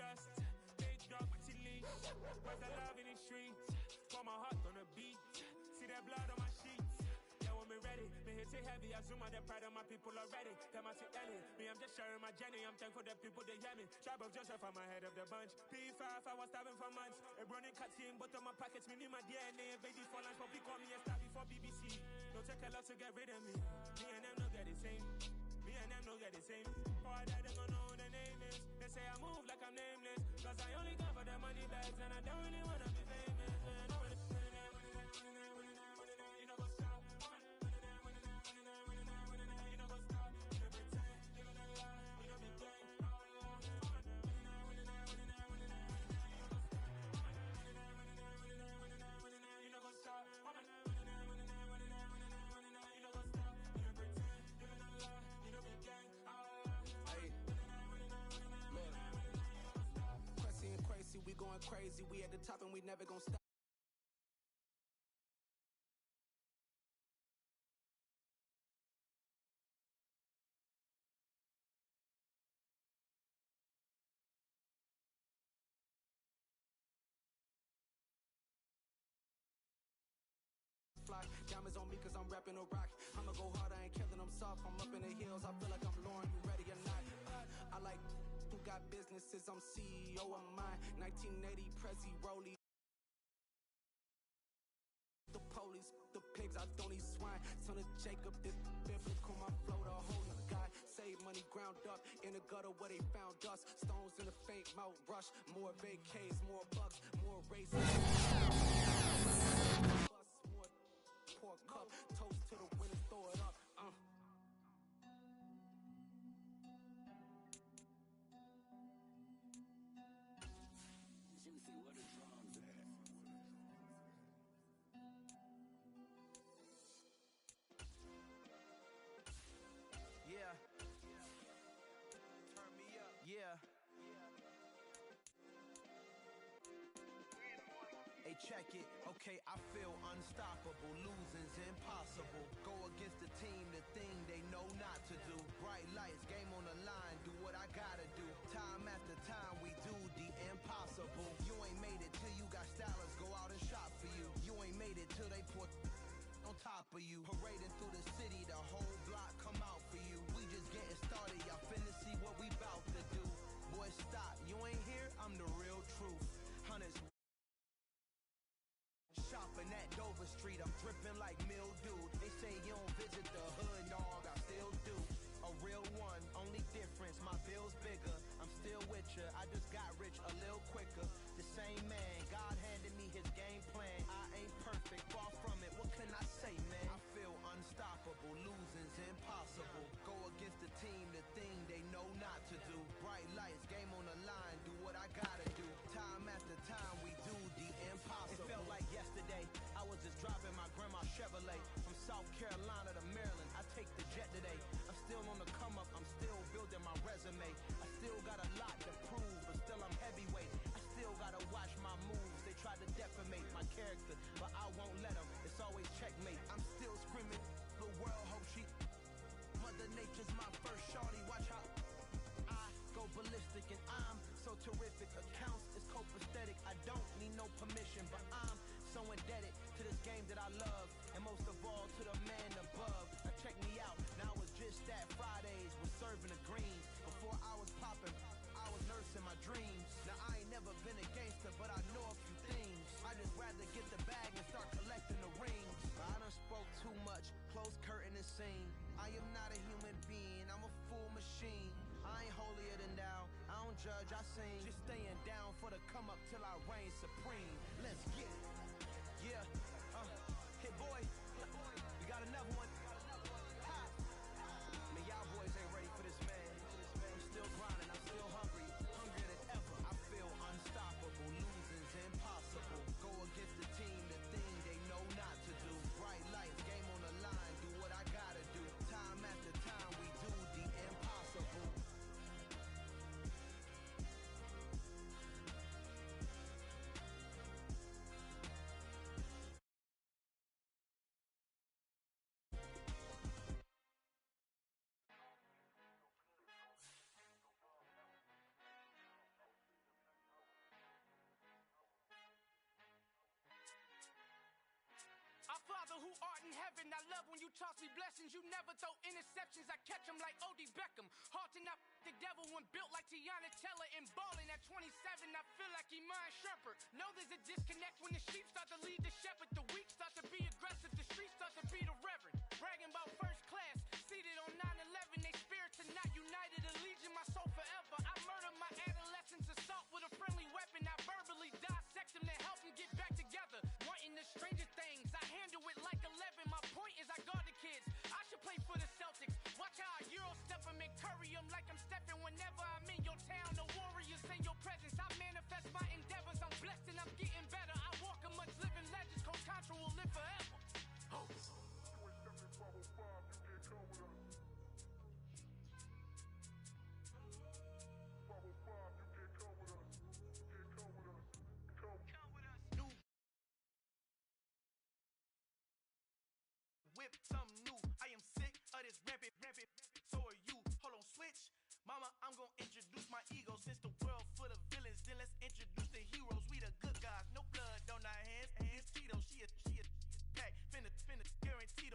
dust. Big dog, chilly. Where's the love in the streets? Pour my heart on the beat. See that blood on my sheets. Yeah, when me ready, me hit it heavy. I zoom out the pride of my people already. Them I see Ellie. Me, I'm just sharing my journey. I'm thankful that people they hear me. Tribe of Joseph, I'm ahead of the bunch. P5, I was starving for months. A running cutscene, but on my pockets, me need my DNA. Baby for lunch, but call me a star before BBC. Don't take a lot to get rid of me. Me and them don't get the same. Me and them don't get the same. Before I die, they gon' know who the name is. They say I move like I'm nameless. Cause I only got for the money bags. And I don't really wanna be famous. You know, go stop. You know, go stop. You know, pretend. Living a lie. You know, be gang. You know, go stop. Crazy, we going crazy. We at the top and we never gonna stop. Fly. Diamonds on me cause I'm rapping a rock. I'ma go hard, I ain't killing them soft. I'm up in the hills, I feel like I'm Lauren, you ready or not? I like who got businesses, I'm CEO of mine. 1980 Prezi Rollie. The police, the pigs, I don't eat swine. Son of Jacob, this biblical, my flow, the whole nother guy. Save money ground up in the gutter where they found us. Stones in the faint mouth rush. More vacays, more bucks, more races. More pour cup, toast to the winners, throw it up. Juicy, what the drums at? Yeah. Turn me up. Yeah. Hey, check it. Okay, I feel unstoppable. Losing's impossible. Go against the team, the thing they know not to do. Bright lights, game on the line. Do what I gotta do. Time after time, we do the impossible. You ain't made it till you got stylists go out and shop for you. You ain't made it till they put on top of you. Parading through the city, the whole block come out for you. We just getting started, y'all finna see what we bout to do. Boy, stop, you ain't here, I'm the real truth. Hundreds shopping at Dover Street, I'm dripping like mildew. They say you don't visit the hood, dog, I still do. A real one, only difference, my bill's bigger. I'm still with ya, I just got rich a little quicker. The same man, God handed me his game plan. I ain't perfect, far from it, what can I say, man? I feel unstoppable, losing's impossible. Go against the team, the thing they know not to do. Bright lights, game on the line, do what I gotta do. Time after time, we do the impossible. It felt like yesterday, I was just driving my grandma's Chevrolet. From South Carolina to Maryland, I take the jet today. I'm still on the come up, I'm still building my resume. I still got a lot to prove, but still I'm heavyweight. I still gotta watch my moves. They try to defamate my character, but I won't let them. It's always checkmate. I'm still screaming, the world hope she. Mother Nature's my first shorty, watch how I go ballistic and I'm so terrific. Accounts is copacetic, I don't need no permission, but I'm so indebted to this game that I love, and most of all to the man above. Now check me out, now it's just that Fridays was serving the greens. Before I was popping, I was nursing my dreams. Now I ain't never been a gangster, but I know a few things. I just rather get the bag and start collecting the rings. I done spoke too much, close curtain and scene. I am not a human being, I'm a full machine. I ain't holier than thou, I don't judge, I sing. Just staying down for the come up till I reign supreme. Let's get it. Yeah, hit boy, we got another one. Ha. Man, y'all boys ain't ready for this, man. I'm still grinding, I'm still hungry, hungrier than ever. I feel unstoppable, losing's impossible. Go against the team, the thing they know not to do. Bright lights, game on the line, do what I gotta do. Time after time, we do the impossible. blessing. I love when you toss me blessings. You never throw interceptions. I catch them like O.D. Beckham. Halting up the devil when built like Tiana Teller. And balling at 27, I feel like Iman Shumpert. Know there's a disconnect when the sheep start to lead the shepherd. The weak start to be aggressive. The streets start to be the reverend. Bragging about first class. Seated on 9/11. They spirits are not united. A legion, my soul forever. I murdered my adolescence. Assault with a friendly weapon. I verbally dissect them to help them get back together. Wanting the stranger things. I handle it like 11. My point is I guard the kids. I should play for the Celtics. Watch how I Euro step them and curry them like I'm stepping whenever I'm in your town. The warriors in your presence. I manifest my endeavors. I'm blessed and I'm getting better. I walk amongst living legends. Coach Contra will live forever. Oh. Whip something new. I am sick of this rampant. So are you. Hold on, switch. Mama, I'm gonna introduce my ego. Since the world full of villains, then let's introduce the heroes. We the good guys, no blood on our hands. Hands Tito, she a pack. Finna, guaranteed.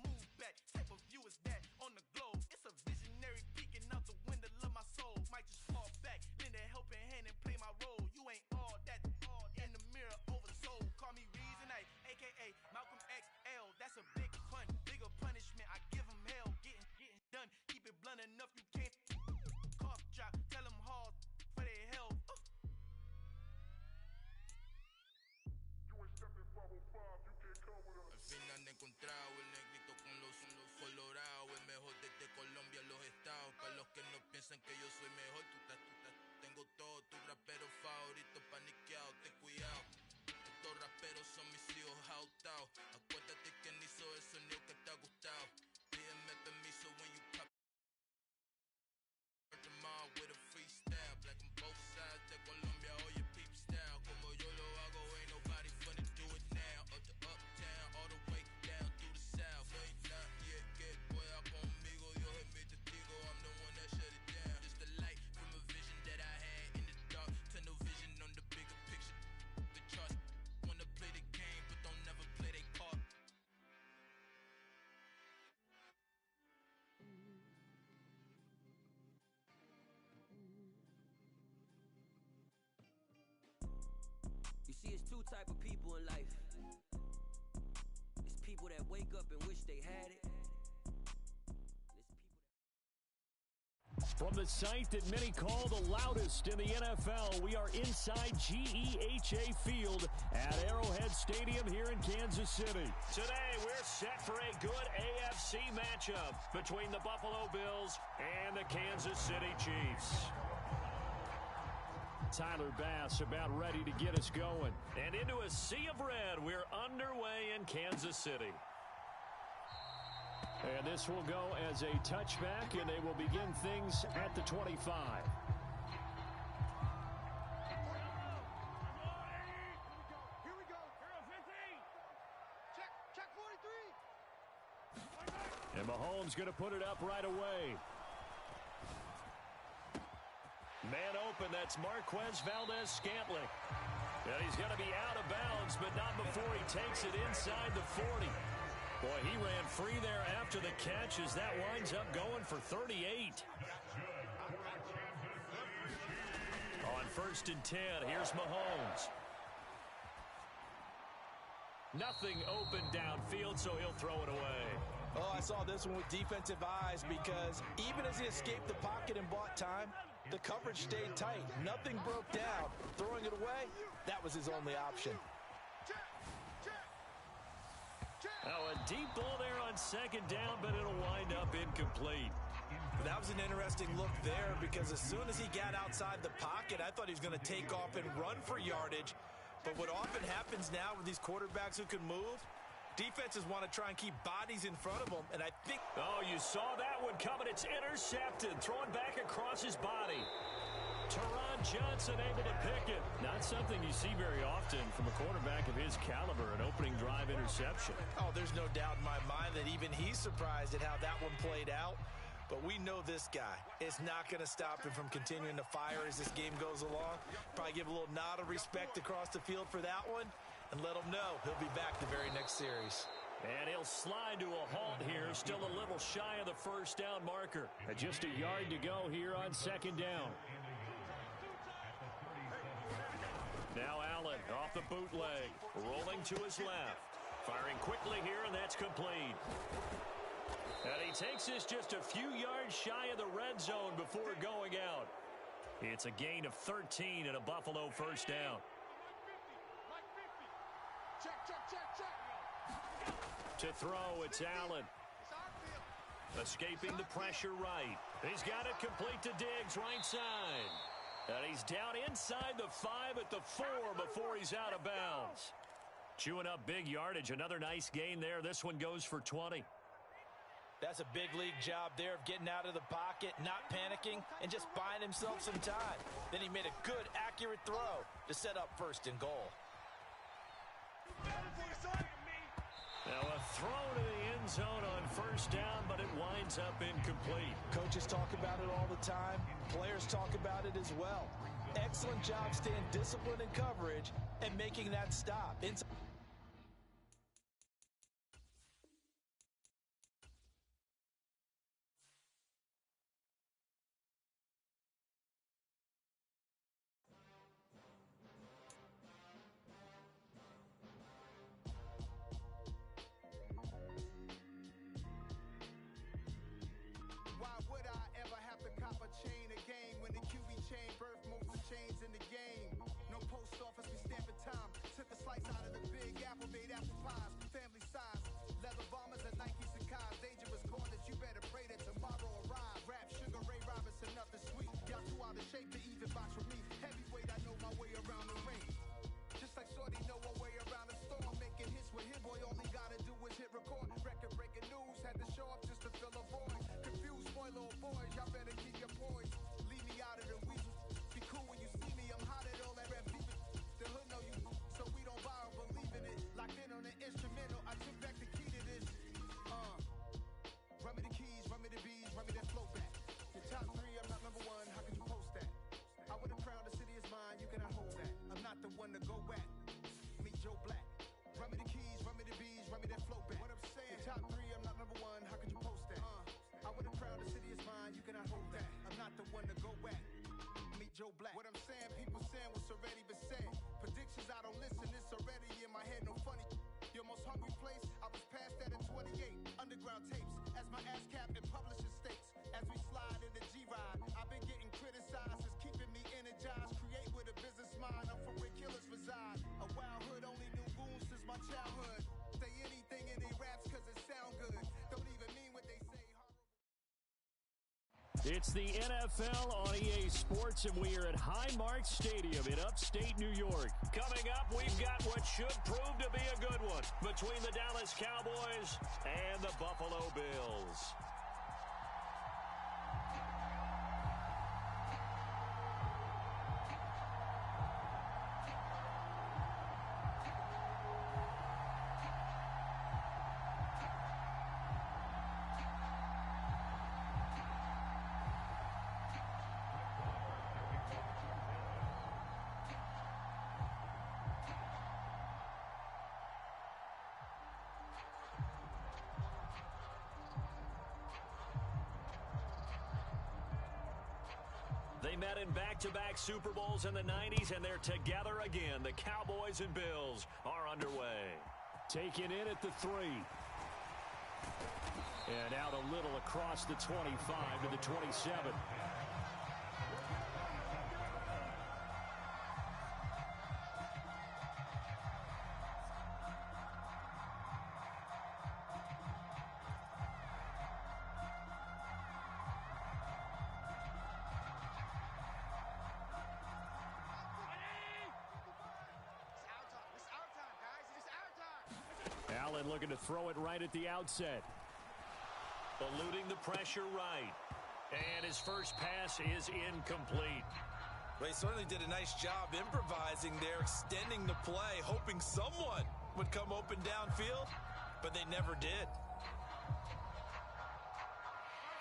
Move back. Type of view is that on the globe? It's a visionary peeking out the window of my soul. Might just fall back, lend a helping hand and play my role. You ain't all that. In the mirror, oversold. Call me Reason A, aka Malcolm XL. That's a big pun, bigger punishment. I give him hell. Getting done. Keep it blunt enough. You can't cough drop. Tell them hard for their health. Al fin han encontrado el negrito con los colorados, el mejor desde Colombia, los estados. Para los que no piensan que yo soy mejor, tengo todos tus raperos favoritos paniqueados, ten cuidado. Estos raperos son mis hijos jautados. Acuérdate que ni hizo el sonido que te ha gustado. Pídeme permiso when you pop. Them all with a freestyle, black on both sides de Colombia, oye peep style. Como yo lo hago, ain't nobody finna do it now. Up to uptown, all the way down through the south. Ain't not yet, que pueda conmigo, Dios es mi testigo. I'm the one that shut it down. Just the light from a vision that I had in the dark. Tunnel vision on the bigger picture. The charts wanna play the game, but don't never play their part. You see, it's two type of people in life. It's people that wake up and wish they had it. From the site that many call the loudest in the NFL, we are inside GEHA Field at Arrowhead Stadium here in Kansas City. Today, we're set for a good AFC matchup between the Buffalo Bills and the Kansas City Chiefs. Tyler Bass about ready to get us going. And into a sea of red, we're underway in Kansas City. And this will go as a touchback, and they will begin things at the 25. Here we go. Check 43. And Mahomes going to put it up right away. Man open, that's Marquez Valdez-Scantling. And he's going to be out of bounds, but not before he takes it inside the 40. Boy, he ran free there after the catch as that winds up going for 38. On 1st and 10, here's Mahomes. Nothing open downfield, so he'll throw it away. Oh, I saw this one with defensive eyes because even as he escaped the pocket and bought time, the coverage stayed tight. Nothing broke down. Throwing it away, that was his only option. Oh, a deep ball there on 2nd down, but it'll wind up incomplete. That was an interesting look there because as soon as he got outside the pocket, I thought he was going to take off and run for yardage. But what often happens now with these quarterbacks who can move, defenses want to try and keep bodies in front of them, and I think... Oh, you saw that one coming. It's intercepted, thrown back across his body. Teron Johnson able to pick it. Not something you see very often from a quarterback of his caliber, an opening drive interception. Oh, there's no doubt in my mind that even he's surprised at how that one played out. But we know this guy is not going to stop him from continuing to fire as this game goes along. Probably give a little nod of respect across the field for that one and let him know he'll be back the very next series. And he'll slide to a halt here, still a little shy of the first down marker. Just a yard to go here on second down. Now Allen off the bootleg, rolling to his left. Firing quickly here, and that's complete. And he takes this just a few yards shy of the red zone before going out. It's a gain of 13 and a Buffalo first down. To throw, it's Allen. Escaping the pressure right. He's got it complete to Diggs, right side. And he's down inside the 5 at the 4 before he's out of bounds. Chewing up big yardage. Another nice gain there. This one goes for 20. That's a big league job there of getting out of the pocket, not panicking, and just buying himself some time. Then he made a good, accurate throw to set up first and goal. Now a throw to the end zone on first down, but it winds up incomplete. Coaches talk about it all the time. Players talk about it as well. Excellent job staying disciplined in coverage and making that stop. Black. What I'm saying, people saying what's already been said. Predictions, I don't listen, it's already in my head, no funny. Your most hungry place, I was past that in 28. Underground tapes, as my ass cap in publishing states. As we slide in the G-Ride, I've been getting criticized, it's keeping me energized. Create with a business mind, I'm from where killers reside. A wild hood, only knew goons since my childhood. Say anything in their raps cause it sound good. Don't even mean what they say. It's the NFL on EA Sports, and we are at Highmark Stadium in upstate New York. Coming up, we've got what should prove to be a good one between the Dallas Cowboys and the Buffalo Bills. They met in back-to-back Super Bowls in the 90s, and they're together again. The Cowboys and Bills are underway. Taken in at the 3. And out a little across the 25 to the 27. Allen looking to throw it right at the outset. Eluding the pressure right. And his first pass is incomplete. Well, he certainly did a nice job improvising there, extending the play, hoping someone would come open downfield, but they never did.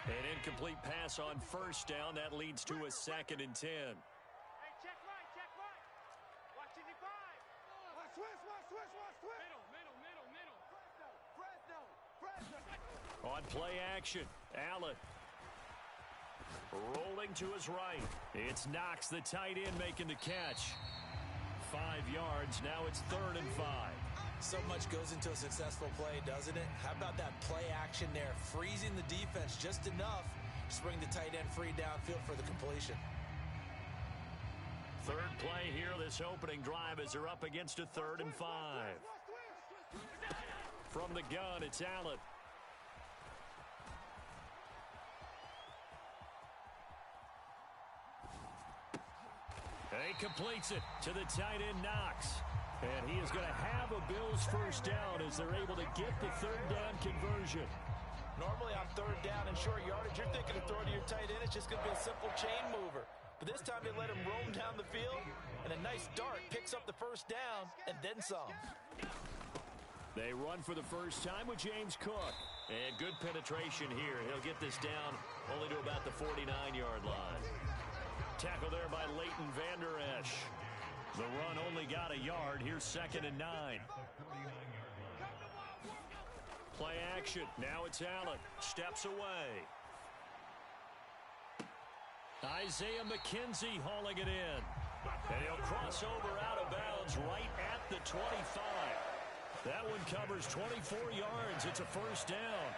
An incomplete pass on first down. That leads to a 2nd and 10. Hey, check right, check right. Watch it, 5. Watch switch. Middle. On play action, Allen. Rolling to his right. It's Knox, the tight end, making the catch. 5 yards. Now it's 3rd and 5. So much goes into a successful play, doesn't it? How about that play action there? Freezing the defense just enough to bring the tight end free downfield for the completion. 3rd play here, this opening drive, as they're up against a 3rd and 5. From the gun, it's Allen. And he completes it to the tight end, Knox. And he is going to have a Bills first down as they're able to get the 3rd down conversion. Normally on 3rd down and short yardage, you're thinking of throwing to your tight end. It's just going to be a simple chain mover. But this time they let him roam down the field, and a nice dart picks up the first down and then some. They run for the first time with James Cook. And good penetration here. He'll get this down only to about the 49-yard line. Tackle there by Leighton Vander Esch. The run only got a yard. Here's 2nd and 9. Play action. Now it's Allen. Steps away. Isaiah McKenzie hauling it in. And he'll cross over out of bounds right at the 25. That one covers 24 yards. It's a first down.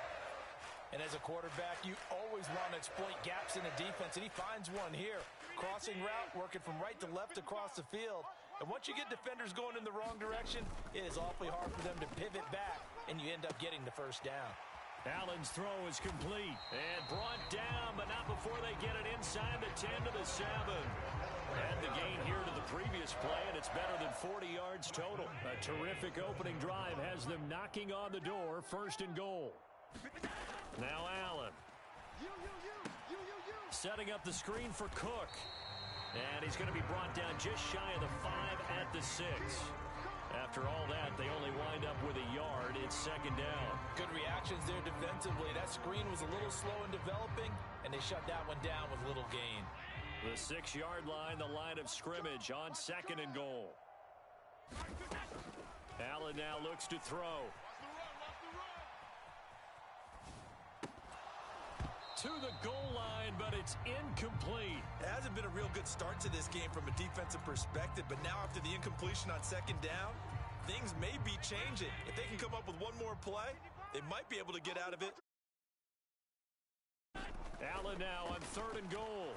And as a quarterback, you always want to exploit gaps in the defense, and he finds one here. Crossing route, working from right to left across the field. And once you get defenders going in the wrong direction, it is awfully hard for them to pivot back, and you end up getting the first down. Allen's throw is complete and brought down, but not before they get it inside the 10 to the 7. And the gain here to the previous play, and it's better than 40 yards total. A terrific opening drive has them knocking on the door, 1st and goal. Now Allen. Setting up the screen for Cook. And he's going to be brought down just shy of the 5 at the 6. After all that, they only wind up with a yard. It's 2nd down. Good reactions there defensively. That screen was a little slow in developing, and they shut that one down with little gain. The 6-yard line, the line of scrimmage on 2nd and goal. Allen now looks to throw. To the goal line, but it's incomplete. It hasn't been a real good start to this game from a defensive perspective, but now after the incompletion on 2nd down, things may be changing. If they can come up with one more play, they might be able to get out of it. Allen now on 3rd and goal.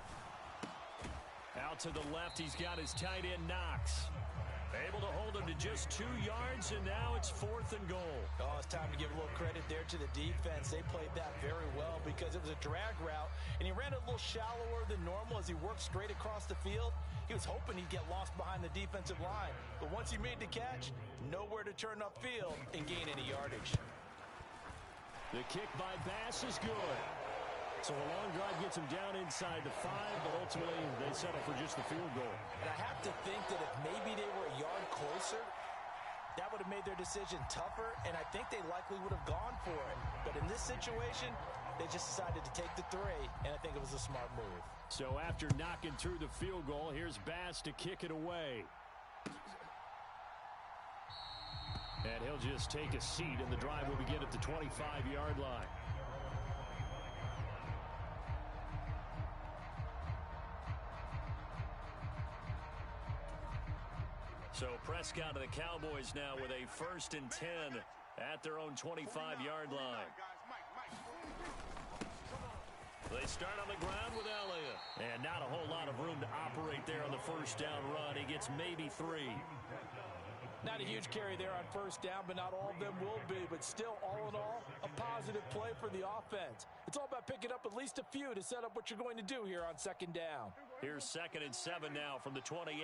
Out to the left, he's got his tight end, Knox. Able to hold him to just 2 yards, and now it's 4th and goal. Oh, it's time to give a little credit there to the defense. They played that very well because it was a drag route, and he ran it a little shallower than normal as he worked straight across the field. He was hoping he'd get lost behind the defensive line, but once he made the catch, nowhere to turn upfield and gain any yardage. The kick by Bass is good. So a long drive gets him down inside the 5, but ultimately they settle for just the field goal. And I have to think that if maybe they were a yard closer, that would have made their decision tougher, and I think they likely would have gone for it. But in this situation, they just decided to take the 3, and I think it was a smart move. So after knocking through the field goal, here's Bass to kick it away. And he'll just take a seat, and the drive will begin at the 25-yard line. So Prescott and the Cowboys now with a 1st and 10 at their own 25-yard line. They start on the ground with Elliott. And not a whole lot of room to operate there on the 1st down run. He gets maybe 3. Not a huge carry there on 1st down, but not all of them will be. But still, all in all, a positive play for the offense. It's all about picking up at least a few to set up what you're going to do here on 2nd down. Here's 2nd and 7 now from the 28.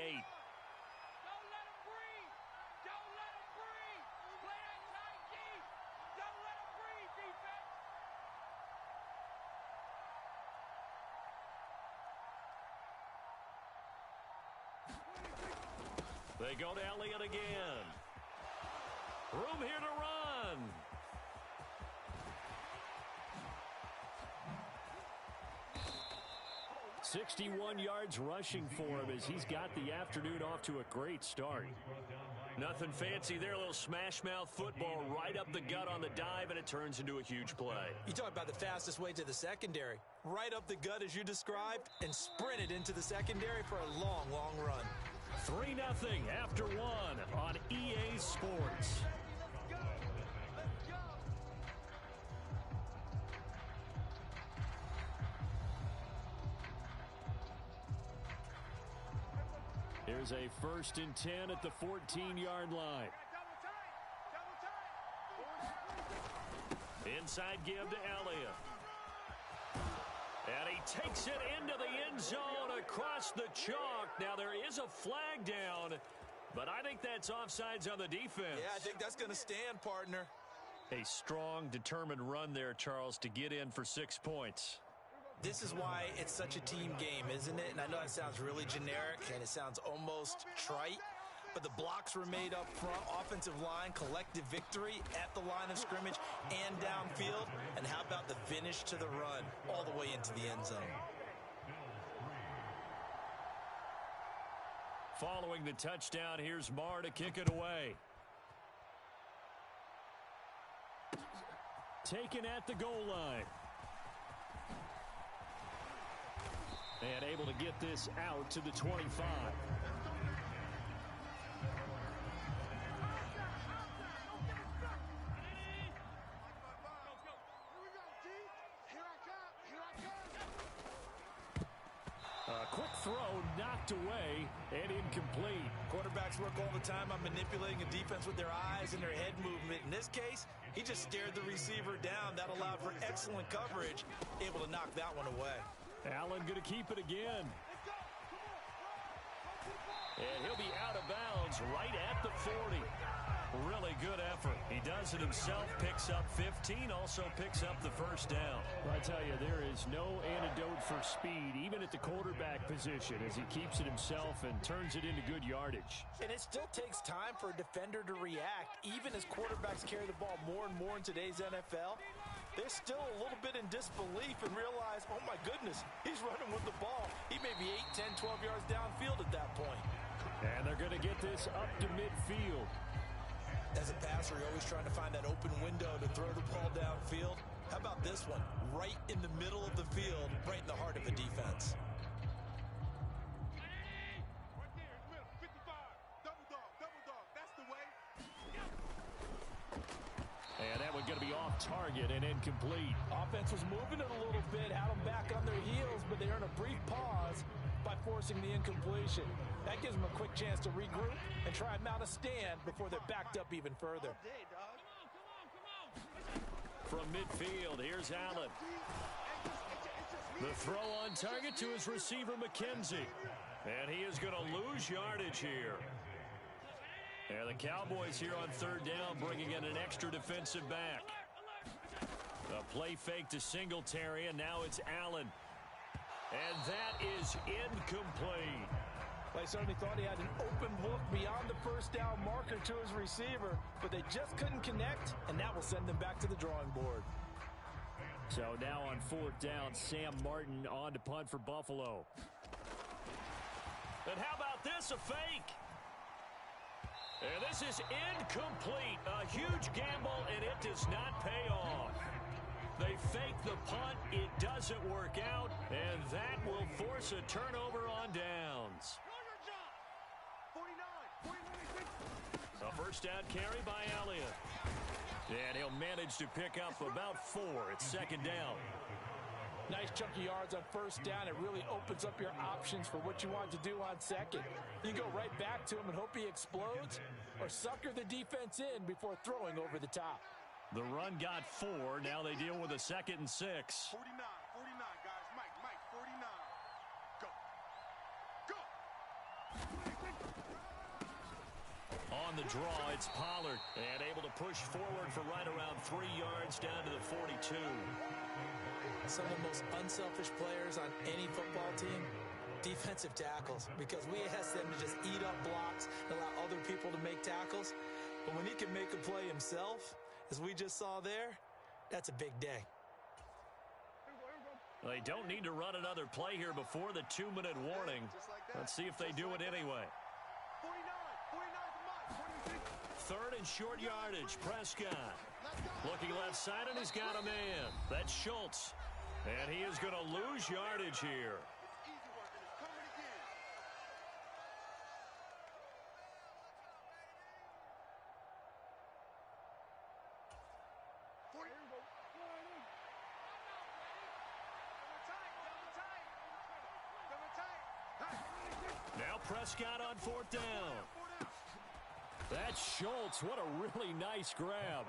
They go to Elliott again. Room here to run. 61 yards rushing for him as he's got the afternoon off to a great start. Nothing fancy there, a little smash mouth football right up the gut on the dive, and it turns into a huge play. You talk about the fastest way to the secondary. Right up the gut as you described and sprinted into the secondary for a long, long run. 3-0 after one on EA Sports. Here's a 1st and 10 at the 14-yard line. Inside give to Elliott. And he takes it into the end zone across the chalk. Now there is a flag down, but I think that's offsides on the defense. Yeah, I think that's going to stand, partner. A strong, determined run there, Charles, to get in for 6 points. This is why it's such a team game, isn't it? And I know it sounds really generic and it sounds almost trite, but the blocks were made up front, offensive line, collective victory at the line of scrimmage and downfield. And how about the finish to the run all the way into the end zone? Following the touchdown, here's Marr to kick it away. Taken at the goal line. And able to get this out to the 25. A quick throw knocked away and incomplete. Quarterbacks work all the time on manipulating a defense with their eyes and their head movement. In this case, he just stared the receiver down. That allowed for excellent coverage, able to knock that one away. Allen going to keep it again. And he'll be out of bounds right at the 40. Really good effort. He does it himself, picks up 15, also picks up the first down. Well, I tell you, there is no antidote for speed, even at the quarterback position, as he keeps it himself and turns it into good yardage. And it still takes time for a defender to react, even as quarterbacks carry the ball more and more in today's NFL. They're still a little bit in disbelief and realize, oh my goodness, he's running with the ball. He may be 8, 10, 12 yards downfield at that point. And they're going to get this up to midfield. As a passer, you're always trying to find that open window to throw the ball downfield. How about this one? Right in the middle of the field, right in the heart of a defense. Right there in the middle, 55. Double dog, that's the way. And that one's going to be off target and incomplete. Offense was moving it a little bit, had them back on their heels, but they earned a brief pause by forcing the incompletion. That gives them a quick chance to regroup and try and mount a stand before they're backed up even further. From midfield, here's Allen. The throw on target to his receiver, McKenzie. And he is going to lose yardage here. And the Cowboys here on 3rd down, bringing in an extra defensive back. A play fake to Singletary, and now it's Allen. And that is incomplete. I certainly thought he had an open look beyond the first down marker to his receiver, but they just couldn't connect, and that will send them back to the drawing board. So now on 4th down, Sam Martin on to punt for Buffalo. And how about this, a fake? And this is incomplete. A huge gamble, and it does not pay off. They fake the punt. It doesn't work out, and that will force a turnover on downs. A first down carry by Elliott. And he'll manage to pick up about 4. It's 2nd down. Nice chunky yards on 1st down. It really opens up your options for what you want to do on 2nd. You go right back to him and hope he explodes, or sucker the defense in before throwing over the top. The run got 4. Now they deal with a 2nd and 6. 49, guys. Mike, 49. Go. On the draw, it's Pollard. And able to push forward for right around 3 yards down to the 42. Some of the most unselfish players on any football team, defensive tackles, because we ask them to just eat up blocks and allow other people to make tackles. But when he can make a play himself, as we just saw there, that's a big day. They don't need to run another play here before the 2-minute warning. Let's see if they do it anyway. 3rd and short yardage. Prescott looking left side, and he's got a man. That's Schultz. And he is going to lose yardage here. Now Prescott on 4th down. That's Schultz. What a really nice grab.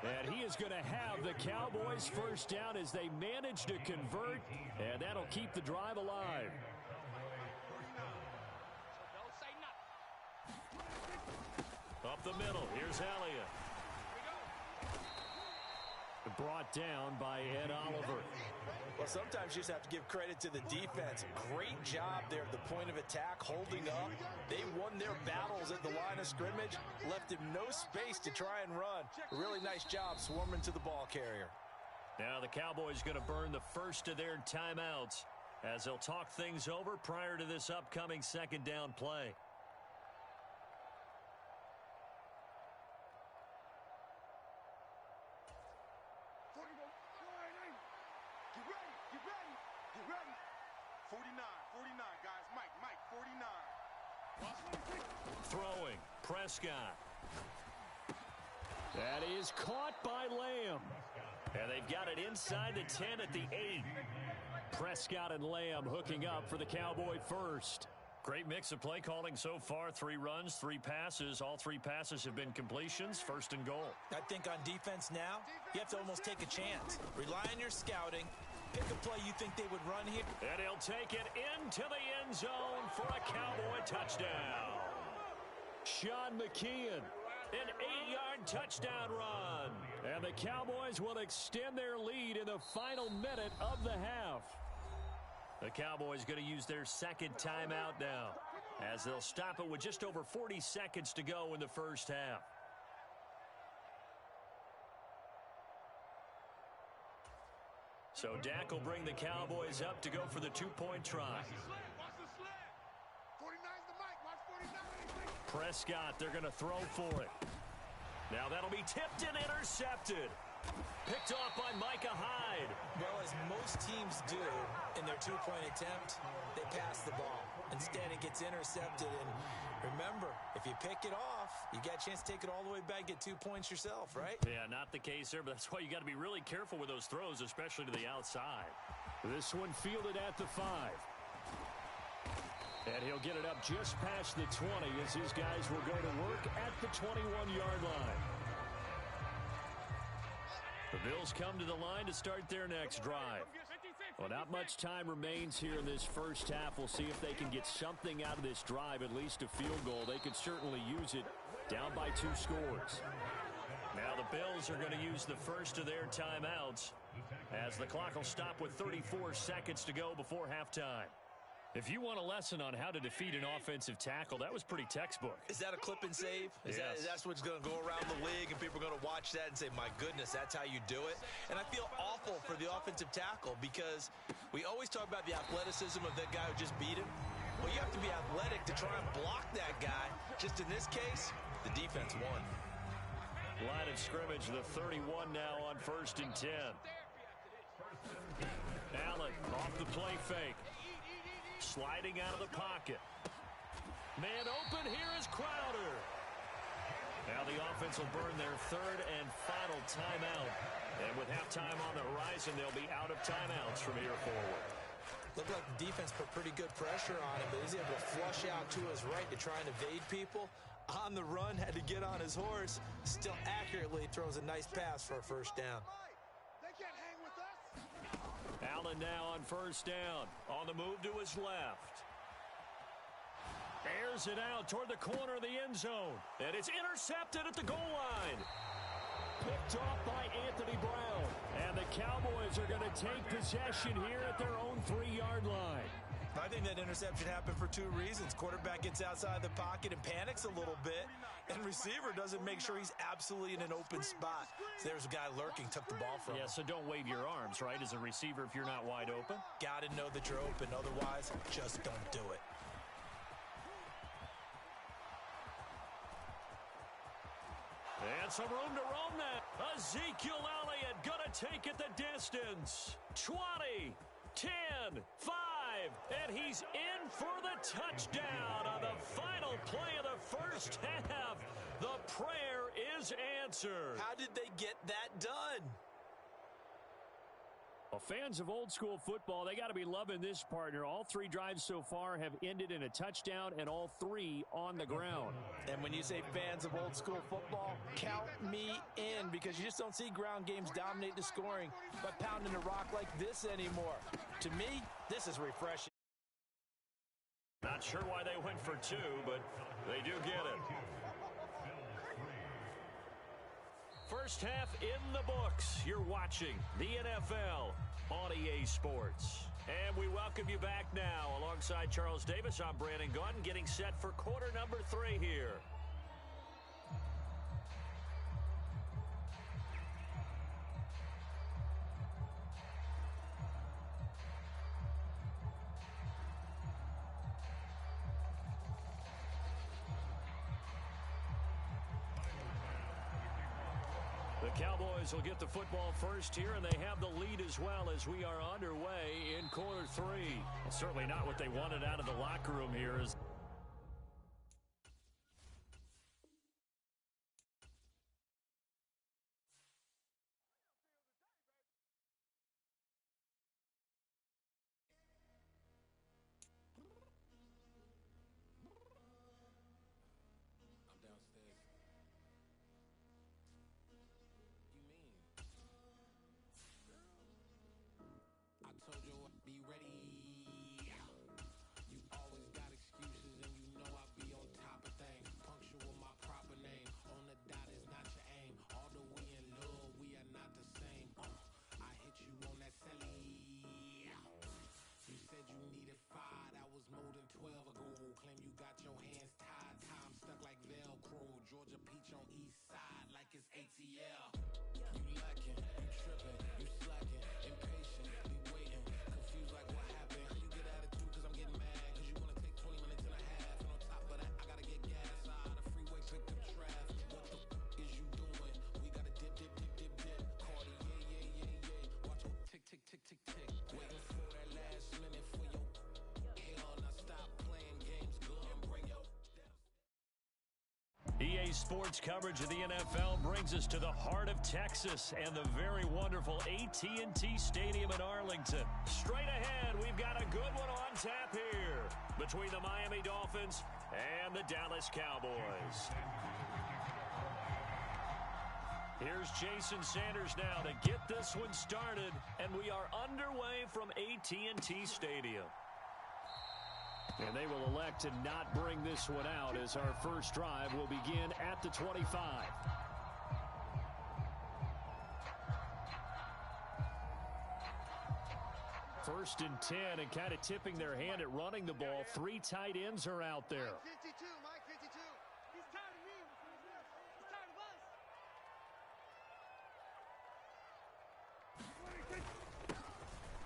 And he is going to have the Cowboys first down as they manage to convert, and that'll keep the drive alive. Up the middle, here's Elliott. Brought down by Ed Oliver. Well, sometimes you just have to give credit to the defense. Great job there at the point of attack, holding up. They won their battles at the line of scrimmage, left him no space to try and run. A really nice job swarming to the ball carrier. Now the Cowboys going to burn the first of their timeouts as they'll talk things over prior to this upcoming 2nd down play. Throwing, Prescott. That is caught by Lamb. And they've got it inside the 10 at the 8. Prescott and Lamb hooking up for the Cowboy first. Great mix of play calling so far. 3 runs, 3 passes. All 3 passes have been completions. 1st and goal. I think on defense now, you have to almost take a chance. Rely on your scouting. Pick a play you think they would run here. And he'll take it into the end zone for a Cowboy touchdown. Sean McKeon, an 8-yard touchdown run. And the Cowboys will extend their lead in the final minute of the half. The Cowboys going to use their 2nd timeout now, as they'll stop it with just over 40 seconds to go in the first half. So Dak will bring the Cowboys up to go for the 2-point try. Prescott, they're going to throw for it. Now that'll be tipped and intercepted. Picked off by Micah Hyde. Well, as most teams do in their 2-point attempt, they pass the ball. Instead, it gets intercepted. And remember, if you pick it off, you got a chance to take it all the way back, get 2 points yourself, right? Yeah, not the case there, but that's why you got to be really careful with those throws, especially to the outside. This one fielded at the 5. And he'll get it up just past the 20 as his guys will go to work at the 21-yard line. The Bills come to the line to start their next drive. Well, not much time remains here in this first half. We'll see if they can get something out of this drive, at least a field goal. They could certainly use it down by 2 scores. Now the Bills are going to use the first of their timeouts as the clock will stop with 34 seconds to go before halftime. If you want a lesson on how to defeat an offensive tackle, that was pretty textbook. Is that a clip and save? That's what's going to go around the league, and people are going to watch that and say, my goodness, that's how you do it? And I feel awful for the offensive tackle because we always talk about the athleticism of that guy who just beat him. Well, you have to be athletic to try and block that guy. Just in this case, the defense won. Line of scrimmage, the 31 now on 1st and 10. Allen off the play fake. Sliding out of the pocket. Man open, here is Crowder. Now the offense will burn their 3rd and final timeout. And with halftime on the horizon, they'll be out of timeouts from here forward. Looked like the defense put pretty good pressure on him, but he's able to flush out to his right to try and evade people. On the run, had to get on his horse. Still accurately throws a nice pass for a first down. Allen now on 1st down. On the move to his left. Airs it out toward the corner of the end zone. And it's intercepted at the goal line. Picked off by Anthony Brown. And the Cowboys are going to take possession here at their own 3-yard line. I think that interception happened for two reasons. Quarterback gets outside the pocket and panics a little bit, and receiver doesn't make sure he's absolutely in an open spot. So there's a guy lurking, took the ball from him. Yeah, so don't wave your arms, right, as a receiver if you're not wide open? Got to know that you're open. Otherwise, just don't do it. And some room to roam now. Ezekiel Elliott going to take it the distance. 20, 10, 5, and he's in for the touchdown on the final play of the first half. The prayer is answered. How did they get that done? Well, fans of old school football, they got to be loving this, partner. All three drives so far have ended in a touchdown, and all three on the ground. And when you say fans of old school football, count me in, because you just don't see ground games dominate the scoring by pounding the rock like this anymore. To me, this is refreshing. Not sure why they went for two, but they do get it. First half in the books. You're watching the NFL on EA Sports. And we welcome you back now. Alongside Charles Davis, I'm Brandon Gaudin, getting set for quarter number 3 here. The Cowboys will get the football first here, and they have the lead as well as we are underway in quarter 3. Well, certainly not what they wanted out of the locker room here. EA Sports coverage of the NFL brings us to the heart of Texas and the very wonderful AT&T Stadium in Arlington. Straight ahead, we've got a good one on tap here between the Miami Dolphins and the Dallas Cowboys. Here's Jason Sanders now to get this one started, and we are underway from AT&T Stadium. And they will elect to not bring this one out as our first drive will begin at the 25. First and 10, and kind of tipping their hand at running the ball. 3 tight ends are out there. Mike 52, Mike 52. He's tired of me. He's tired of us.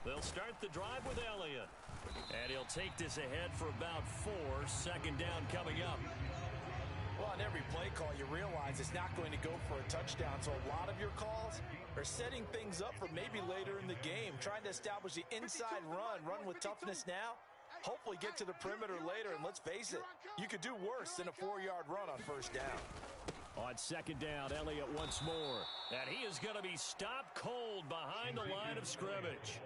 They'll start the drive with Elliott. And he'll take this ahead for about 4. Second down coming up. Well, on every play call, you realize it's not going to go for a touchdown. So a lot of your calls are setting things up for maybe later in the game, trying to establish the inside run with toughness now, hopefully get to the perimeter later. And let's face it, you could do worse than a 4-yard run on first down. On second down, Elliott once more. And he is going to be stopped cold behind the line of scrimmage.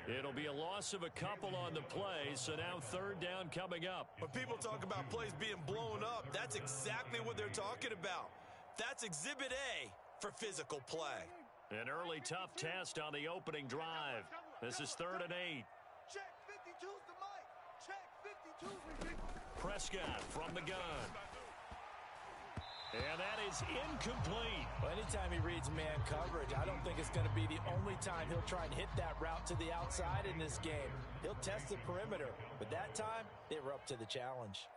It'll be a loss of a couple on the play, so now third down coming up. When people talk about plays being blown up, that's exactly what they're talking about. That's Exhibit A for physical play. An early tough test on the opening drive. This is 3rd and 8. Check 52's the mic. Check 52's the mic. Prescott from the gun. And that is incomplete. Well, anytime he reads man coverage, I don't think it's going to be the only time he'll try and hit that route to the outside in this game. He'll test the perimeter, but that time, they were up to the challenge.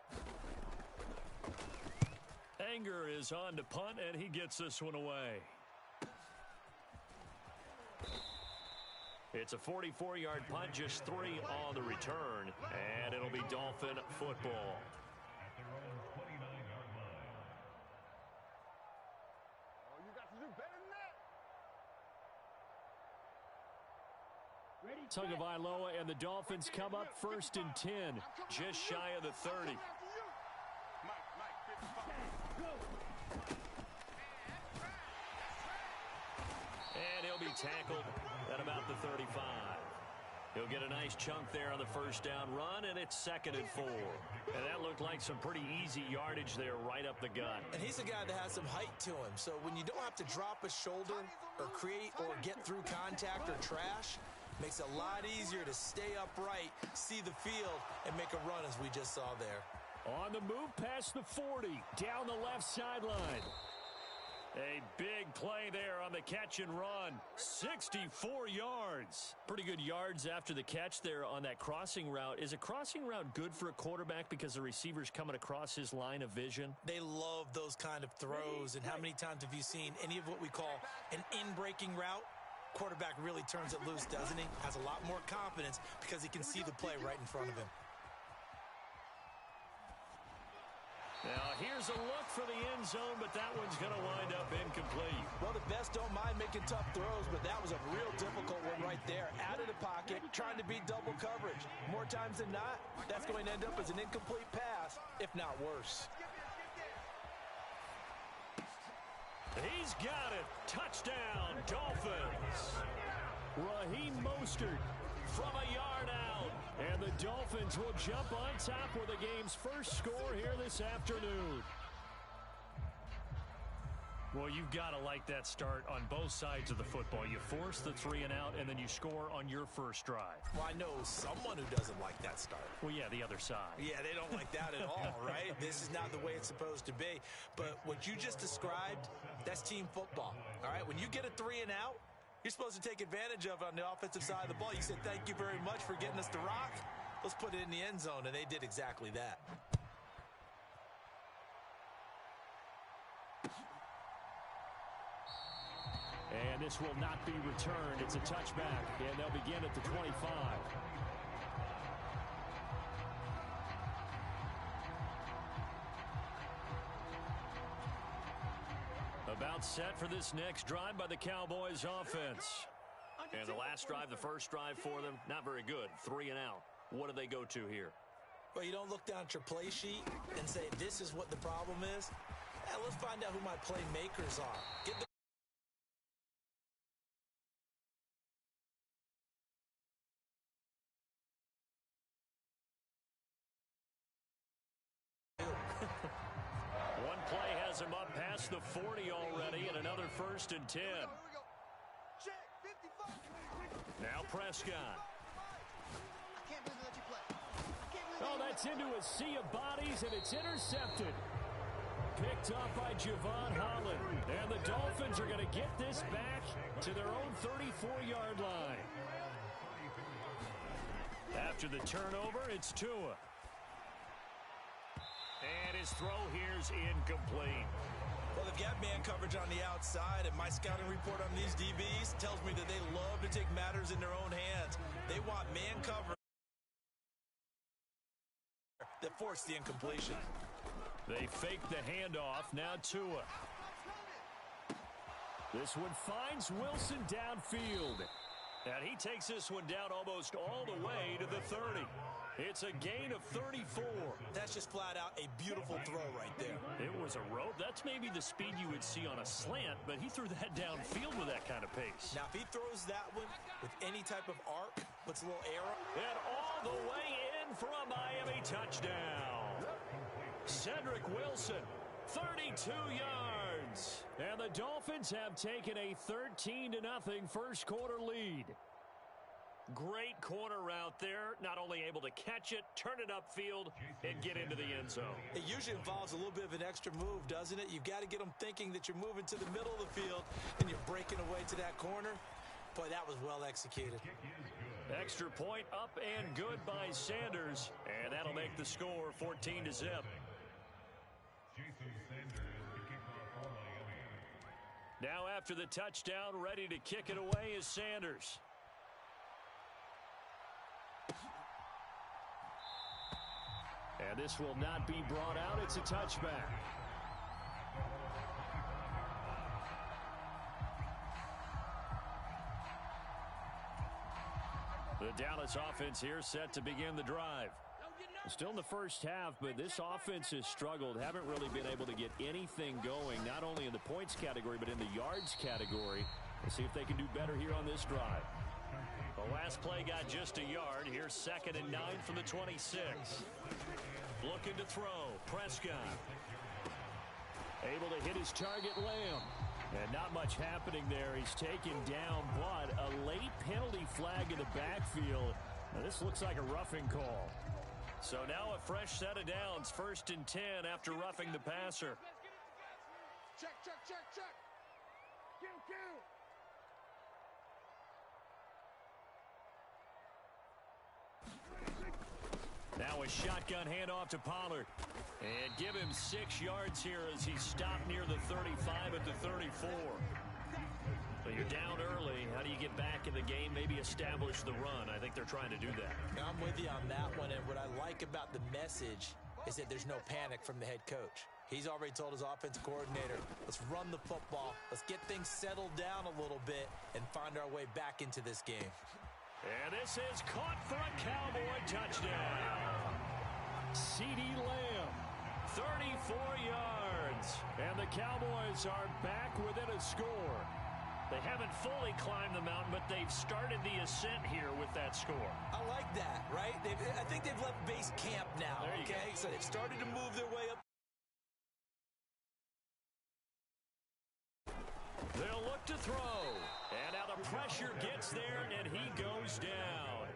Anger is on to punt, and he gets this one away. It's a 44-yard punt, just 3 on the return, and it'll be Dolphin football. Tagovailoa and the Dolphins come up 1st and 10, just shy of the 30. And he'll be tackled at about the 35. He'll get a nice chunk there on the first down run, and it's 2nd and 4. And that looked like some pretty easy yardage there right up the gut. And he's a guy that has some height to him, so when you don't have to drop a shoulder or create or get through contact or trash, makes it a lot easier to stay upright, see the field, and make a run as we just saw there. On the move past the 40, down the left sideline. A big play there on the catch and run. 64 yards. Pretty good yards after the catch there on that crossing route. Is a crossing route good for a quarterback because the receiver's coming across his line of vision? They love those kind of throws, and how many times have you seen any of what we call an in-breaking route? Quarterback really turns it loose, doesn't he? Has a lot more confidence because he can see the play right in front of him. Now, here's a look for the end zone, but that one's going to wind up incomplete. Well, the best don't mind making tough throws, but that was a real difficult one right there. Out of the pocket, trying to beat double coverage. More times than not, that's going to end up as an incomplete pass, if not worse. He's got it. Touchdown, Dolphins. Raheem Mostert from a yard out. And the Dolphins will jump on top with the game's first score here this afternoon. Well, you've got to like that start on both sides of the football. You force the 3 and out, and then you score on your first drive. Well, I know someone who doesn't like that start. Well, yeah, the other side. Yeah, they don't like that at all, right? This is not the way it's supposed to be. But what you just described, that's team football, all right? When you get a 3 and out, you're supposed to take advantage of it on the offensive side of the ball. You said, thank you very much for getting us the rock. Let's put it in the end zone, and they did exactly that. And this will not be returned. It's a touchback, and they'll begin at the 25. About set for this next drive by the Cowboys offense. And the last drive, the first drive for them, not very good. 3 and out. What do they go to here? Well, you don't look down at your play sheet and say, this is what the problem is. Let's find out who my playmakers are. Get the One play has him up past the 40 already, and another 1st and 10. Now Prescott. Oh, that's into a sea of bodies, and it's intercepted. Picked off by Javon Holland. And the Dolphins are going to get this back to their own 34-yard line. After the turnover, it's Tua. And his throw here's incomplete. Well, they've got man coverage on the outside, and my scouting report on these DBs tells me that they love to take matters in their own hands. They want man coverage that forced the incompletion. They fake the handoff. Now Tua. This one finds Wilson downfield. And he takes this one down almost all the way to the 30. It's a gain of 34. That's just flat out a beautiful throw right there. It was a rope. That's maybe the speed you would see on a slant, but he threw that downfield with that kind of pace. Now, if he throws that one with any type of arc, puts a little arrow. And all the way in for a Miami touchdown. Cedric Wilson, 32 yards. And the Dolphins have taken a 13-0 first quarter lead. Great corner route there. Not only able to catch it, turn it upfield, and get into the end zone. It usually involves a little bit of an extra move, doesn't it? You've got to get them thinking that you're moving to the middle of the field and you're breaking away to that corner. Boy, that was well executed. Extra point up and good by Sanders, and that'll make the score 14-0. Now after the touchdown, ready to kick it away is Sanders. And this will not be brought out. It's a touchback. The Dallas offense here set to begin the drive. Still in the first half, but this offense has struggled. Haven't really been able to get anything going, not only in the points category, but in the yards category. Let's see if they can do better here on this drive. The last play got just a yard. Here's 2nd and 9 from the 26. Looking to throw. Prescott. Able to hit his target, Lamb. And not much happening there. He's taken down, but a late penalty flag in the backfield. Now, this looks like a roughing call. So now a fresh set of downs. 1st and 10 after roughing the passer. Check. Kill. Now a shotgun handoff to Pollard. And give him 6 yards here as he stopped near the 35 at the 34. But you're down early. How do you get back in the game? Maybe establish the run. I think they're trying to do that. I'm with you on that one, and what I like about the message is that there's no panic from the head coach. He's already told his offensive coordinator, let's run the football, let's get things settled down a little bit, and find our way back into this game. And this is caught for a Cowboy touchdown. CeeDee Lamb, 34 yards. And the Cowboys are back within a score. They haven't fully climbed the mountain, but they've started the ascent here with that score. I like that, right? I think they've left base camp now, okay? So they've started to move their way up. They'll look to throw. And now the pressure gets there, and he goes down.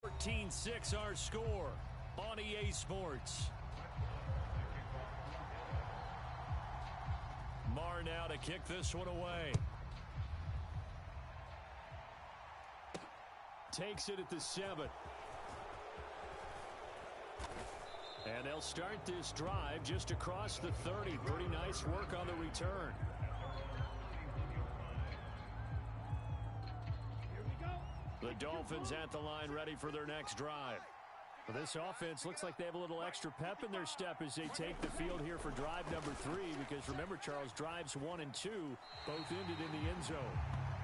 $14-6 our score on EA Sports. Marr now to kick this one away. Takes it at the 7. And they'll start this drive just across the 30. Pretty nice work on the return. The Dolphins at the line ready for their next drive. Well, this offense looks like they have a little extra pep in their step as they take the field here for drive number 3. Because remember, Charles, drives 1 and 2 both ended in the end zone.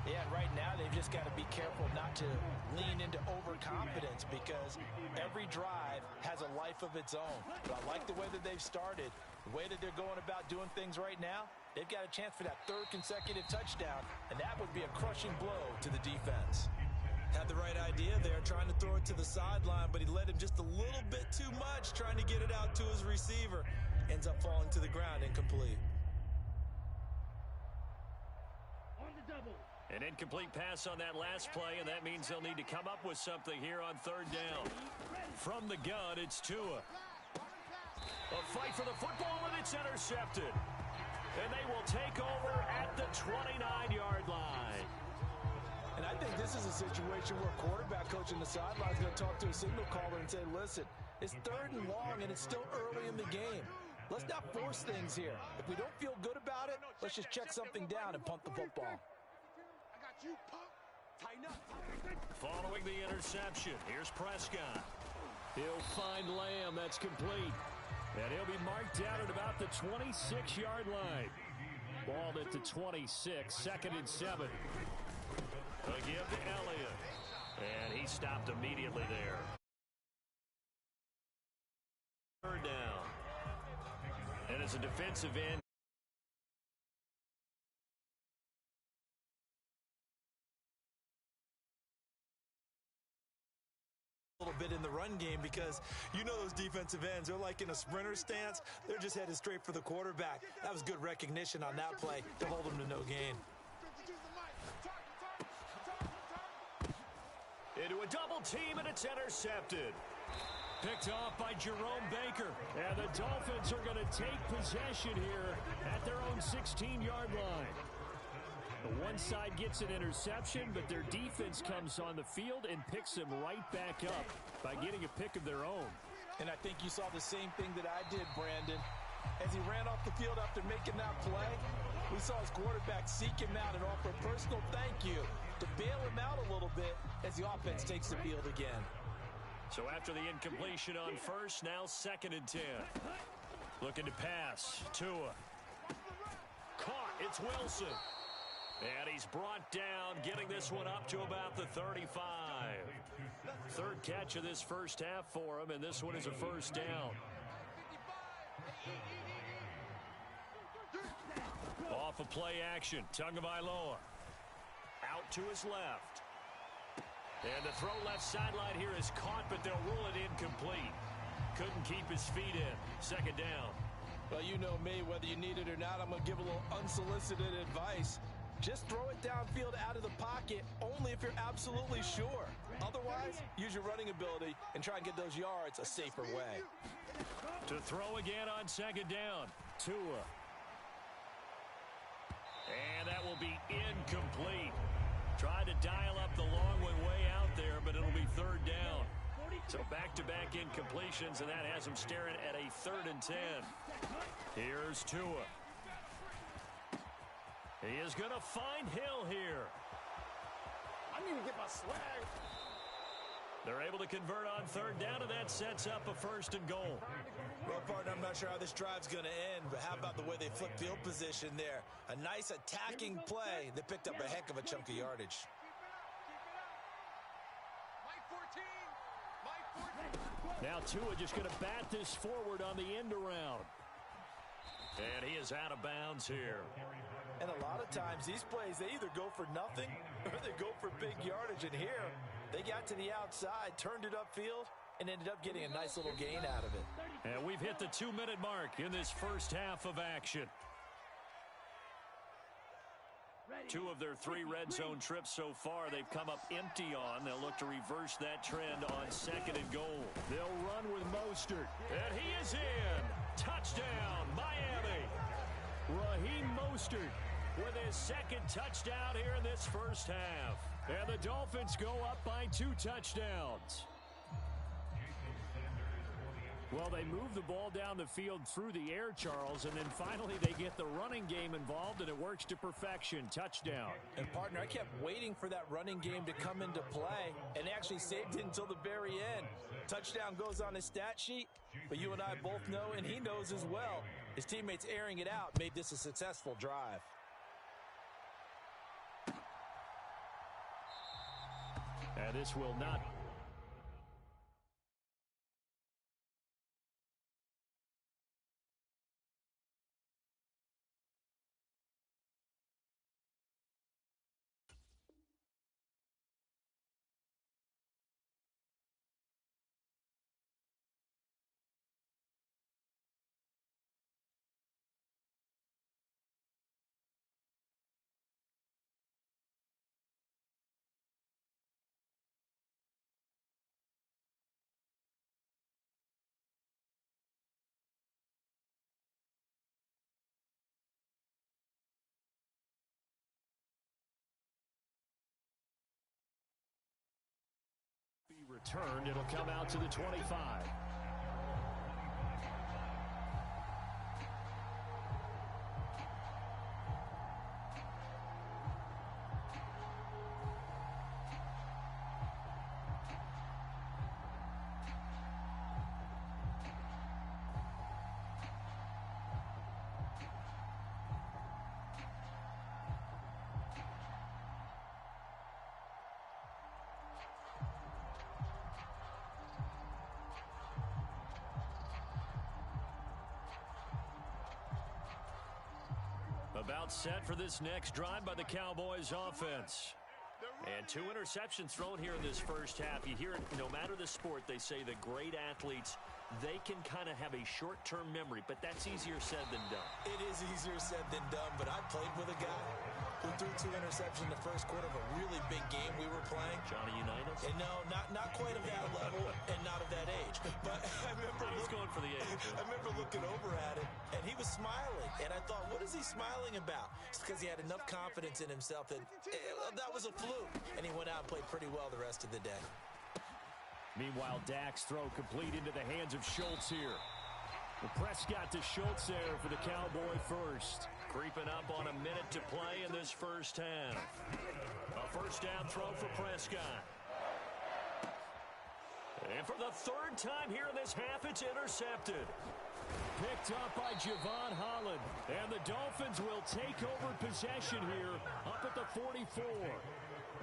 Yeah, and right now they've just got to be careful not to lean into overconfidence because every drive has a life of its own. But I like the way that they've started, the way that they're going about doing things right now. They've got a chance for that 3rd consecutive touchdown, and that would be a crushing blow to the defense. Had the right idea there, trying to throw it to the sideline, but he led him just a little bit too much, trying to get it out to his receiver. Ends up falling to the ground, incomplete. On the double. An incomplete pass on that last play, and that means they'll need to come up with something here on 3rd down. From the gun, it's Tua. A fight for the football, and it's intercepted. And they will take over at the 29-yard line. And I think this is a situation where a quarterback coach in the sideline is going to talk to a signal caller and say, listen, it's 3rd and long, and it's still early in the game. Let's not force things here. If we don't feel good about it, let's just check something down and punt the football. I got you, punk. Tighten up. Following the interception, here's Prescott. He'll find Lamb. That's complete. And he'll be marked down at about the 26-yard line. Ball at the 26, 2nd and 7. A give to Elliott. And he stopped immediately there. 3rd down. And as a defensive end, little bit in the run game because you know those defensive ends, they're like in a sprinter stance. They're just headed straight for the quarterback. That was good recognition on that play to hold them to no gain. Into a double team, and it's intercepted. Picked off by Jerome Baker. And the Dolphins are going to take possession here at their own 16-yard line. The one side gets an interception, but their defense comes on the field and picks them right back up by getting a pick of their own. And I think you saw the same thing that I did, Brandon. As he ran off the field after making that play, we saw his quarterback seek him out and offer a personal thank you to bail him out a little bit as the offense takes the field again. So after the incompletion on first, now 2nd and 10. Looking to pass. Tua. Caught. It's Wilson. And he's brought down, getting this one up to about the 35. Third catch of this first half for him, and this one is a first down. Off of play action. Tagovailoa. Out to his left. And the throw left sideline here is caught, but they'll rule it incomplete. Couldn't keep his feet in. 2nd down. Well, you know me, whether you need it or not, I'm going to give a little unsolicited advice. Just throw it downfield out of the pocket only if you're absolutely sure. Otherwise, use your running ability and try and get those yards a safer way. To throw again on 2nd down. Tua. And that will be incomplete. Tried to dial up the long one way out there, but it'll be 3rd down. So back-to-back incompletions, and that has him staring at a 3rd and 10. Here's Tua. He is going to find Hill here. I need to get my swag. They're able to convert on 3rd down, and that sets up a 1st and goal. Well, partner, I'm not sure how this drive's going to end, but how about the way they flip field position there? A nice attacking play that picked up a heck of a chunk of yardage. Now Tua just going to bat this forward on the end around. And he is out of bounds here. And a lot of times these plays, they either go for nothing or they go for big yardage. And here, they got to the outside, turned it upfield, and ended up getting a nice little gain out of it. And we've hit the 2-minute mark in this first half of action. 2 of their 3 red zone trips so far, they've come up empty on. They'll look to reverse that trend on 2nd and goal. They'll run with Mostert. And he is in. Touchdown, Miami. Raheem Mostert with his 2nd touchdown here in this first half. And the Dolphins go up by 2 touchdowns. Well, they move the ball down the field through the air, Charles, and then finally they get the running game involved, and it works to perfection. Touchdown. And, partner, I kept waiting for that running game to come into play, and actually saved it until the very end. Touchdown goes on his stat sheet, but you and I both know, and he knows as well, his teammates airing it out made this a successful drive. And this will not... returned. It'll come out to the 25. About set for this next drive by the Cowboys offense. And 2 interceptions thrown here in this first half. You hear it, no matter the sport, they say the great athletes, they can kind of have a short-term memory, but that's easier said than done. It is easier said than done, but I played with a guy who threw 2 interceptions in the first quarter of a really big game we were playing. Johnny Unitas? And no, not quite of that level and not of that age. But I remember he's going for the age. I remember looking over at him, and he was smiling. And I thought, what is he smiling about? It's because he had enough confidence in himself that that was a fluke. And he went out and played pretty well the rest of the day. Meanwhile, Dak's throw complete into the hands of Schultz here. The Prescott to Schultz there for the Cowboy first. Creeping up on a minute to play in this first half. A first down throw for Prescott. And for the 3rd time here in this half, it's intercepted. Picked up by Javon Holland. And the Dolphins will take over possession here up at the 44.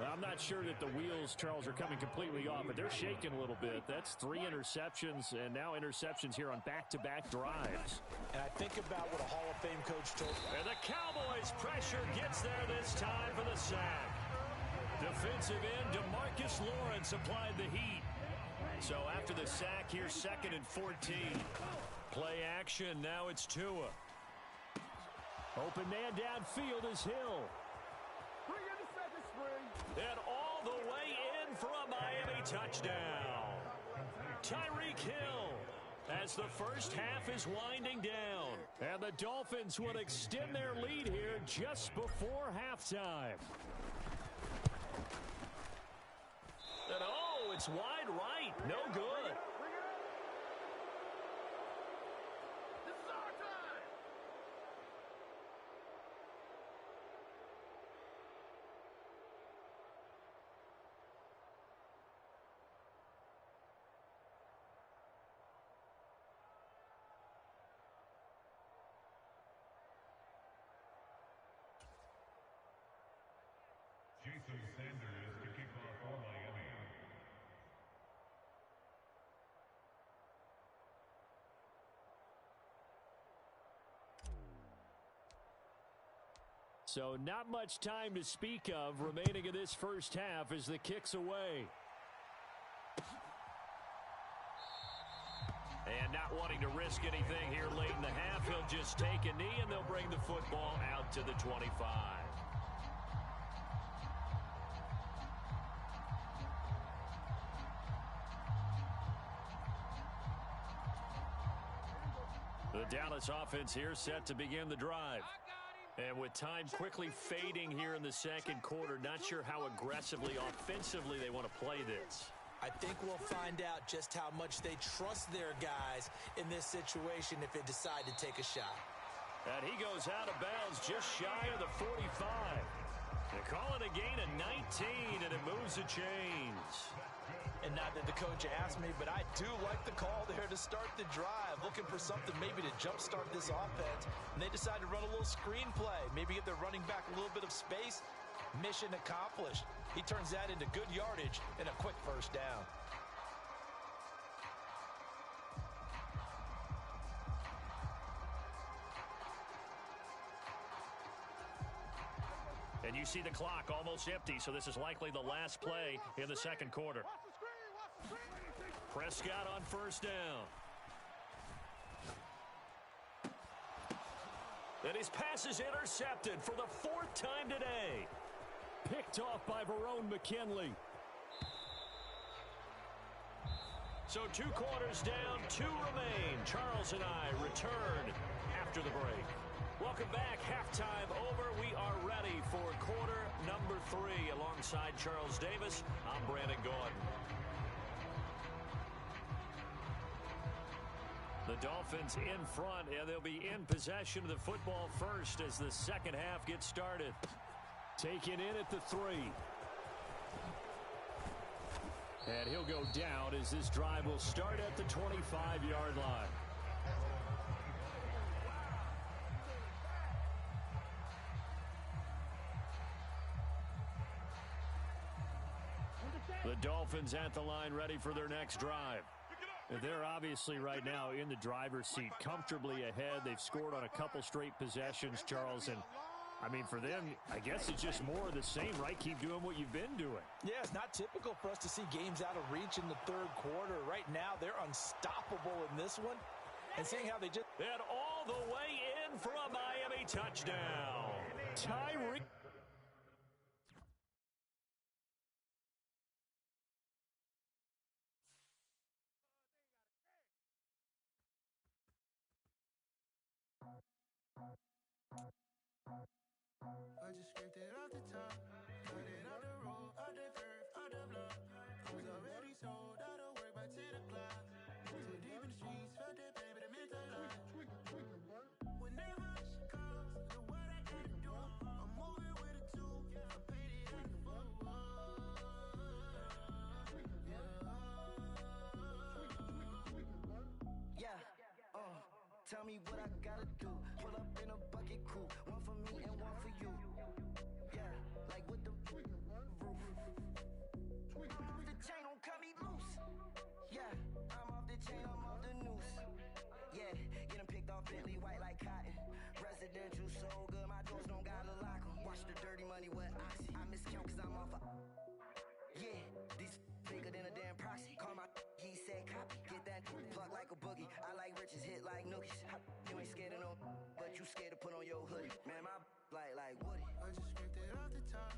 I'm not sure that the wheels, Charles, are coming completely off, but they're shaking a little bit. That's 3 interceptions, and now interceptions here on back-to-back drives. And I think about what a Hall of Fame coach told me. And the Cowboys' pressure gets there this time for the sack. Defensive end DeMarcus Lawrence applied the heat. So after the sack, here's 2nd and 14. Play action, now it's Tua. Open man downfield is Hill. And all the way in for a Miami touchdown. Tyreek Hill as the first half is winding down. And the Dolphins would extend their lead here just before halftime. And oh, it's wide right. No good. Sanders to kick off for Miami. So not much time to speak of remaining in this first half as the kick's away. And not wanting to risk anything here late in the half, he'll just take a knee and they'll bring the football out to the 25. The Dallas offense here set to begin the drive. And with time quickly fading here in the second quarter, not sure how aggressively, offensively they want to play this. I think we'll find out just how much they trust their guys in this situation if they decide to take a shot. And he goes out of bounds just shy of the 45. They're calling a gain of 19, and it moves the chains. And not that the coach asked me, but I do like the call there to start the drive. Looking for something maybe to jumpstart this offense. And they decide to run a little screen play. Maybe give their running back a little bit of space. Mission accomplished. He turns that into good yardage and a quick first down. And you see the clock almost empty, so this is likely the last play in the second quarter. Prescott on first down. And his pass is intercepted for the 4th time today. Picked off by Verone McKinley. So 2 quarters down, 2 remain. Charles and I return after the break. Welcome back. Halftime over. We are ready for quarter number 3. Alongside Charles Davis, I'm Brandon Gordon. The Dolphins in front, and they'll be in possession of the football first as the second half gets started. Taken in at the 3. And he'll go down as this drive will start at the 25-yard line. The Dolphins at the line ready for their next drive. They're obviously right now in the driver's seat, comfortably ahead. They've scored on a couple straight possessions, Charles, and I mean, for them, I guess it's just more of the same, right? Keep doing what you've been doing. Yeah, it's not typical for us to see games out of reach in the third quarter. Right now, they're unstoppable in this one. And seeing how they just... And all the way in for a Miami touchdown. Tyree. I just scraped it off the top, got it off the road, out the curve, out the block. I was already sold out of work by 10 o'clock. So deep in the streets, felt that pain, but it meant a lot. Whenever she calls, look what I gotta do. I'm moving with a two, I paid it out the full. Yeah, tell me what I gotta do. Pull up in a bucket crew, one for me and one for you. Yeah, like with the roof. I'm off the chain, don't cut me loose. Yeah, I'm off the chain, I'm off the noose. Yeah, getting picked off Bentley white like cotton. Residential so good, my doors don't gotta lock 'em. Watch the dirty money with Oxy. I miscount cause I'm off a... Yeah, these bigger than a damn proxy. Call my he said copy. Get that plug like a boogie. I like riches, hit like nookies. You ain't scared of no, but you scared to put on your hoodie. Man, my like Woody. I just scraped it off the top,